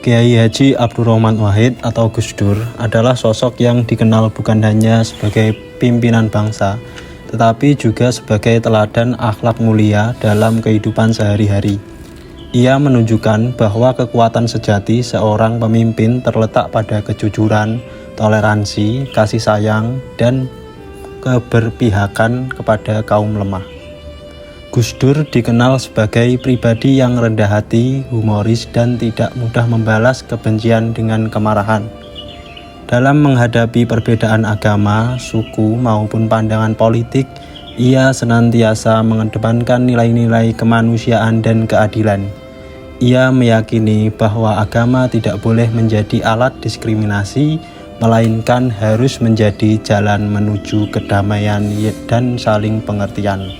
Kiai Haji Abdurrahman Wahid atau Gus Dur adalah sosok yang dikenal bukan hanya sebagai pimpinan bangsa, tetapi juga sebagai teladan akhlak mulia dalam kehidupan sehari-hari. Ia menunjukkan bahwa kekuatan sejati seorang pemimpin terletak pada kejujuran, toleransi, kasih sayang, dan keberpihakan kepada kaum lemah. Gus Dur dikenal sebagai pribadi yang rendah hati, humoris, dan tidak mudah membalas kebencian dengan kemarahan. Dalam menghadapi perbedaan agama, suku, maupun pandangan politik, ia senantiasa mengedepankan nilai-nilai kemanusiaan dan keadilan. Ia meyakini bahwa agama tidak boleh menjadi alat diskriminasi, melainkan harus menjadi jalan menuju kedamaian dan saling pengertian.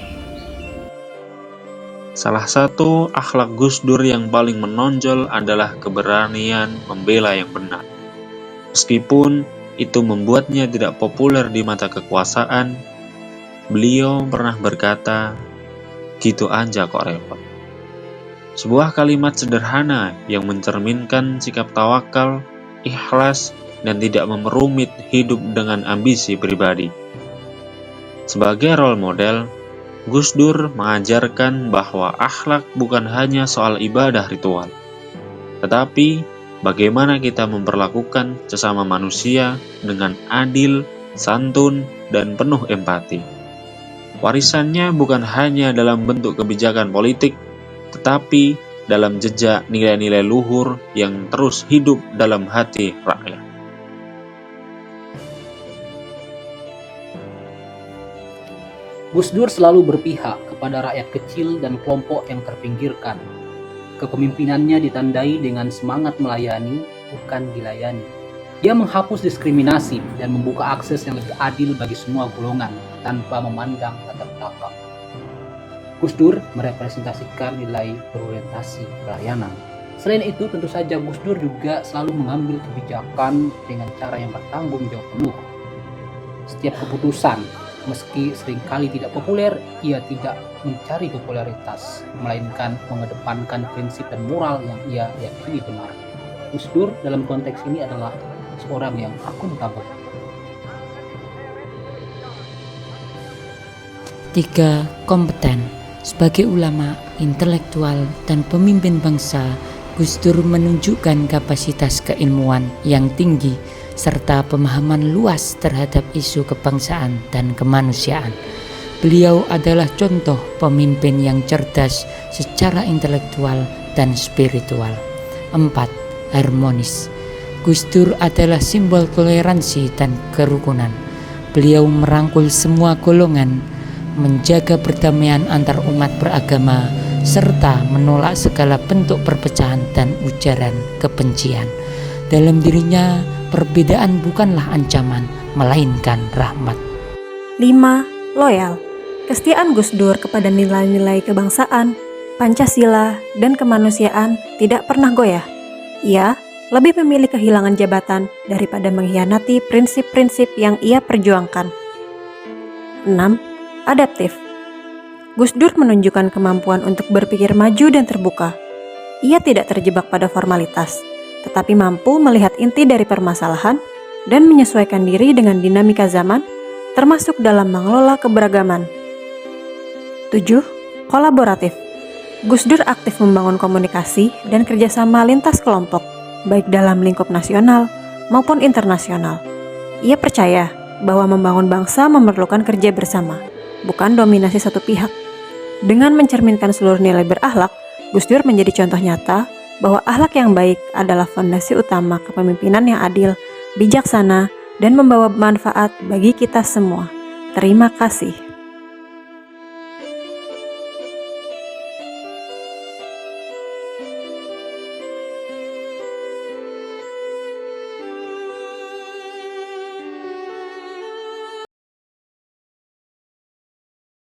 Salah satu akhlak Gus Dur yang paling menonjol adalah keberanian membela yang benar. Meskipun itu membuatnya tidak populer di mata kekuasaan, beliau pernah berkata, "Gitu aja kok repot." Sebuah kalimat sederhana yang mencerminkan sikap tawakal, ikhlas, dan tidak memerumit hidup dengan ambisi pribadi. Sebagai role model, Gus Dur mengajarkan bahwa akhlak bukan hanya soal ibadah ritual, tetapi bagaimana kita memperlakukan sesama manusia dengan adil, santun, dan penuh empati. Warisannya bukan hanya dalam bentuk kebijakan politik, tetapi dalam jejak nilai-nilai luhur yang terus hidup dalam hati rakyat. Gus Dur selalu berpihak kepada rakyat kecil dan kelompok yang terpinggirkan. Kepemimpinannya ditandai dengan semangat melayani, bukan dilayani. Dia menghapus diskriminasi dan membuka akses yang lebih adil bagi semua golongan tanpa memandang latar belakang. Gus Dur merepresentasikan nilai berorientasi pelayanan. Selain itu, tentu saja Gus Dur juga selalu mengambil kebijakan dengan cara yang bertanggung jawab penuh. Setiap keputusan, meski seringkali tidak populer, ia tidak mencari popularitas, melainkan mengedepankan prinsip dan moral yang ia yakini benar. Gus Dur dalam konteks ini adalah seorang yang akuntabel. 3. Kompeten. Sebagai ulama, intelektual, dan pemimpin bangsa, Gus Dur menunjukkan kapasitas keilmuan yang tinggi serta pemahaman luas terhadap isu kebangsaan dan kemanusiaan. Beliau adalah contoh pemimpin yang cerdas secara intelektual dan spiritual. 4. Harmonis. Gus Dur adalah simbol toleransi dan kerukunan. Beliau merangkul semua golongan, menjaga perdamaian antar umat beragama, serta menolak segala bentuk perpecahan dan ujaran kebencian. Dalam dirinya, perbedaan bukanlah ancaman, melainkan rahmat. 5. Loyal. Kesetiaan Gus Dur kepada nilai-nilai kebangsaan, Pancasila, dan kemanusiaan tidak pernah goyah. Ia lebih memilih kehilangan jabatan daripada mengkhianati prinsip-prinsip yang ia perjuangkan. 6. Adaptif. Gus Dur menunjukkan kemampuan untuk berpikir maju dan terbuka. Ia tidak terjebak pada formalitas, tetapi mampu melihat inti dari permasalahan dan menyesuaikan diri dengan dinamika zaman, termasuk dalam mengelola keberagaman. 7. Kolaboratif. Gus Dur aktif membangun komunikasi dan kerjasama lintas kelompok, baik dalam lingkup nasional maupun internasional. Ia percaya bahwa membangun bangsa memerlukan kerja bersama, bukan dominasi satu pihak. Dengan mencerminkan seluruh nilai berakhlak, Gus Dur menjadi contoh nyata bahwa akhlak yang baik adalah fondasi utama kepemimpinan yang adil, bijaksana, dan membawa manfaat bagi kita semua. Terima kasih.